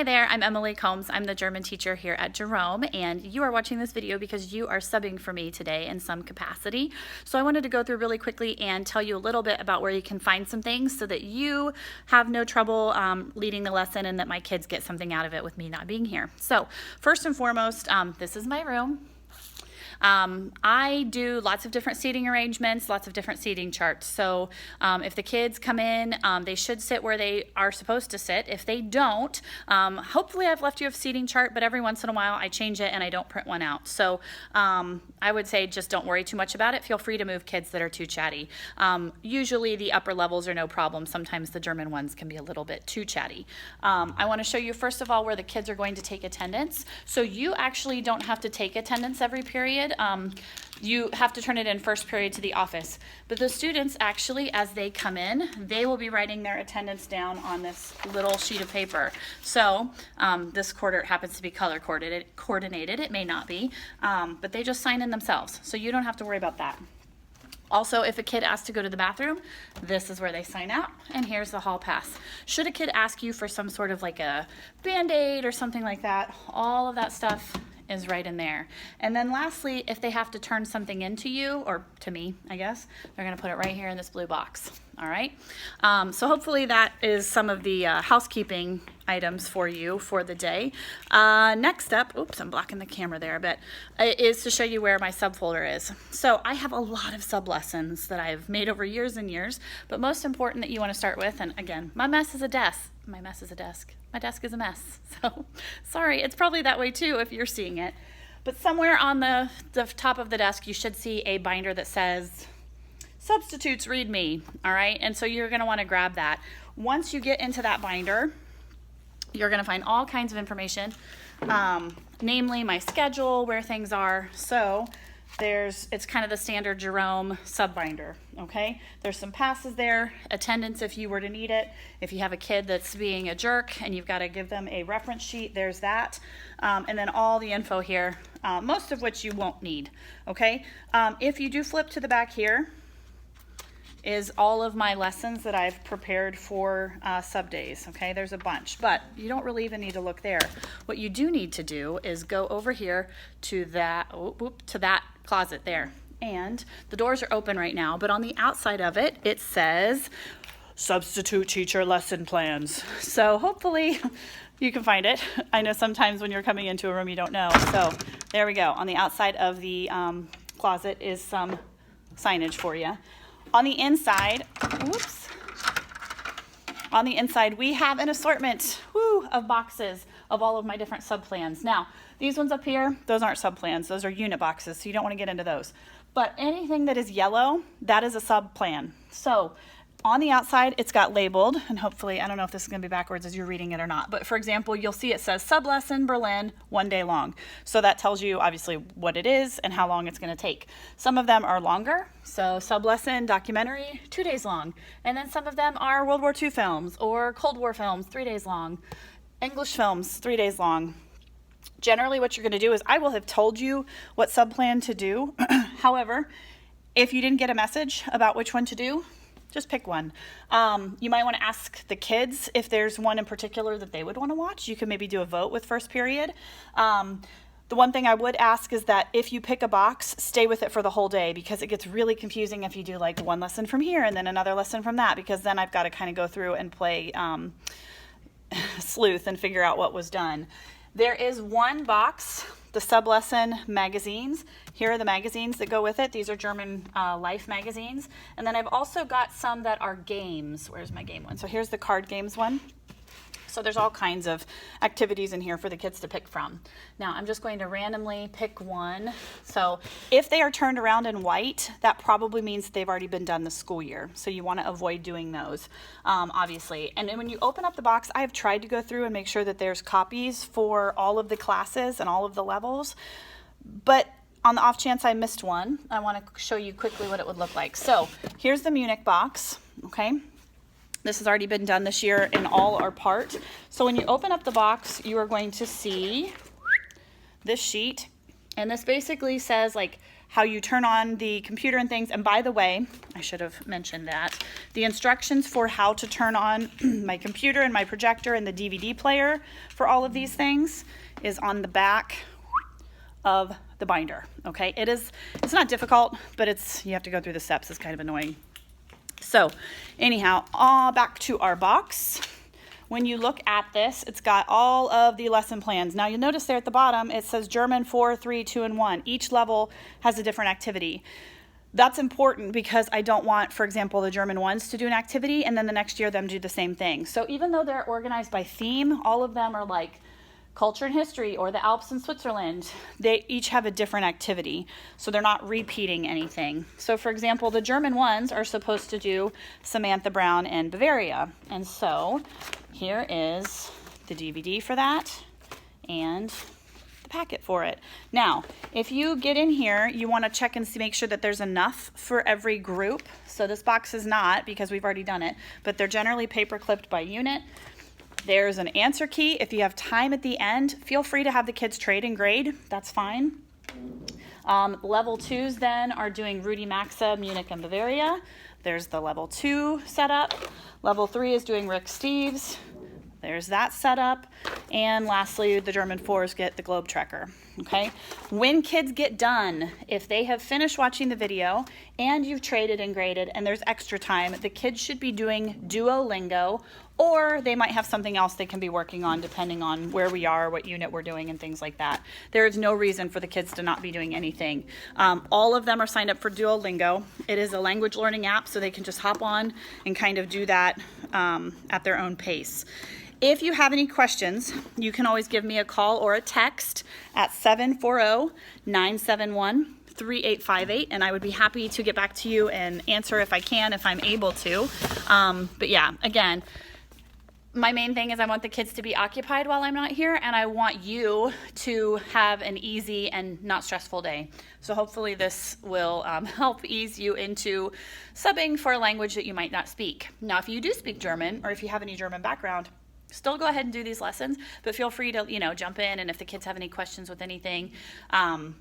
Hi there, I'm Emily Combs. I'm the German teacher here at Jerome, and you are watching this video because you are subbing for me today in some capacity. So I wanted to go through really quickly and tell you a little bit about where you can find some things so that you have no trouble leading the lesson and that my kids get something out of it with me not being here. So first and foremost, this is my room. I do lots of different seating arrangements, lots of different seating charts. So if the kids come in, they should sit where they are supposed to sit. If they don't, hopefully I've left you a seating chart, but every once in a while I change it and I don't print one out. So I would say just don't worry too much about it. Feel free to move kids that are too chatty. Usually the upper levels are no problem. Sometimes the German ones can be a little bit too chatty. I want to show you first of all where the kids are going to take attendance. So you actually don't have to take attendance every period. You have to turn it in first period to the office. But the students actually, as they come in, they will be writing their attendance down on this little sheet of paper. So this quarter happens to be color coordinated. It may not be, but they just sign in themselves. So you don't have to worry about that. Also, if a kid asks to go to the bathroom, this is where they sign out, and here's the hall pass. Should a kid ask you for some sort of like a Band-Aid or something like that, all of that stuff is right in there. And then lastly, if they have to turn something into you, or to me, I guess, they're gonna put it right here in this blue box. All right, so hopefully that is some of the housekeeping items for you for the day. Next up, oops, I'm blocking the camera there a bit, is to show you where my subfolder is. So I have a lot of sub lessons that I've made over years and years, but most important that you want to start with, and again, my mess is a desk. My mess is a desk. My desk is a mess. So sorry, it's probably that way too if you're seeing it. But somewhere on the top of the desk, you should see a binder that says Substitutes Read Me, all right? And so you're gonna wanna grab that. Once you get into that binder, you're gonna find all kinds of information, namely my schedule, where things are. So it's kind of the standard Jerome sub binder, okay? There's some passes there, attendance if you were to need it. If you have a kid that's being a jerk and you've got to give them a reference sheet, there's that. And then all the info here, most of which you won't need, okay? If you do flip to the back here, is all of my lessons that I've prepared for sub days, okay? There's a bunch, but you don't really even need to look there. What you do need to do is go over here to that closet there. And the doors are open right now, but on the outside of it, it says Substitute Teacher Lesson Plans. So hopefully you can find it. I know sometimes when you're coming into a room you don't know. So there we go. On the outside of the closet is some signage for you. On the inside, we have an assortment of boxes of all of my different sub-plans. Now, these ones up here, those aren't sub-plans. Those are unit boxes, so you don't want to get into those. But anything that is yellow, that is a sub-plan. So on the outside, it's got labeled, and hopefully, I don't know if this is going to be backwards as you're reading it or not, but for example, you'll see it says sub-lesson Berlin, 1 day long. So that tells you obviously what it is and how long it's going to take. Some of them are longer, so sub-lesson documentary, 2 days long. And then some of them are World War II films or Cold War films, 3 days long. English films, 3 days long. Generally, what you're going to do is I will have told you what sub-plan to do. However, if you didn't get a message about which one to do, just pick one. You might want to ask the kids if there's one in particular that they would want to watch. You can maybe do a vote with first period. The one thing I would ask is that if you pick a box, stay with it for the whole day, because it gets really confusing if you do like one lesson from here and then another lesson from that, because then I've got to kind of go through and play sleuth and figure out what was done. There is one box, the sub-lesson magazines. Here are the magazines that go with it. These are German Life magazines. And then I've also got some that are games. Where's my game one? So here's the card games one. So there's all kinds of activities in here for the kids to pick from. Now I'm just going to randomly pick one. So if they are turned around in white, that probably means they've already been done this school year. So you want to avoid doing those, obviously. And then when you open up the box, I've tried to go through and make sure that there's copies for all of the classes and all of the levels. But on the off chance I missed one, I want to show you quickly what it would look like. So here's the Munich box, okay? This has already been done this year in all or part. So when you open up the box, you are going to see this sheet. And this basically says like how you turn on the computer and things. And by the way, I should have mentioned that. The instructions for how to turn on my computer and my projector and the DVD player for all of these things is on the back of the binder, okay? It's not difficult, but you have to go through the steps. It's kind of annoying. So anyhow, back to our box. When you look at this, it's got all of the lesson plans. Now you'll notice there at the bottom, it says German 4, 3, 2, and 1. Each level has a different activity. That's important because I don't want, for example, the German 1s to do an activity and then the next year them do the same thing. So even though they're organized by theme, all of them are like culture and history or the Alps in Switzerland. They each have a different activity, so they're not repeating anything. So for example, the German 1s are supposed to do Samantha Brown and Bavaria. And so here is the DVD for that and the packet for it. Now, if you get in here, you want to check and see, make sure that there's enough for every group. So this box is not, because we've already done it, but they're generally paper clipped by unit. There's an answer key. If you have time at the end, feel free to have the kids trade and grade. That's fine. Level 2s then are doing Rudi Maxa, Munich, and Bavaria. There's the level 2 setup. Level 3 is doing Rick Steves. There's that setup. And lastly, the German 4s get the Globe Trekker. Okay? When kids get done, if they have finished watching the video and you've traded and graded and there's extra time, the kids should be doing Duolingo, or they might have something else they can be working on depending on where we are, what unit we're doing, and things like that. There is no reason for the kids to not be doing anything. All of them are signed up for Duolingo. It is a language learning app, so they can just hop on and kind of do that at their own pace. If you have any questions, you can always give me a call or a text at 740-971-3858, and I would be happy to get back to you and answer if I can, if I'm able to. But yeah, again, my main thing is I want the kids to be occupied while I'm not here, and I want you to have an easy and not stressful day. So hopefully this will help ease you into subbing for a language that you might not speak. Now, if you do speak German, or if you have any German background, still go ahead and do these lessons, but feel free to, jump in, and if the kids have any questions with anything,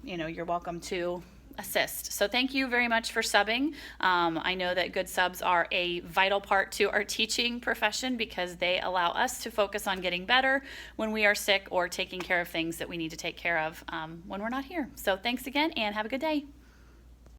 you're welcome to assist. So thank you very much for subbing. I know that good subs are a vital part to our teaching profession because they allow us to focus on getting better when we are sick or taking care of things that we need to take care of when we're not here. So thanks again and have a good day.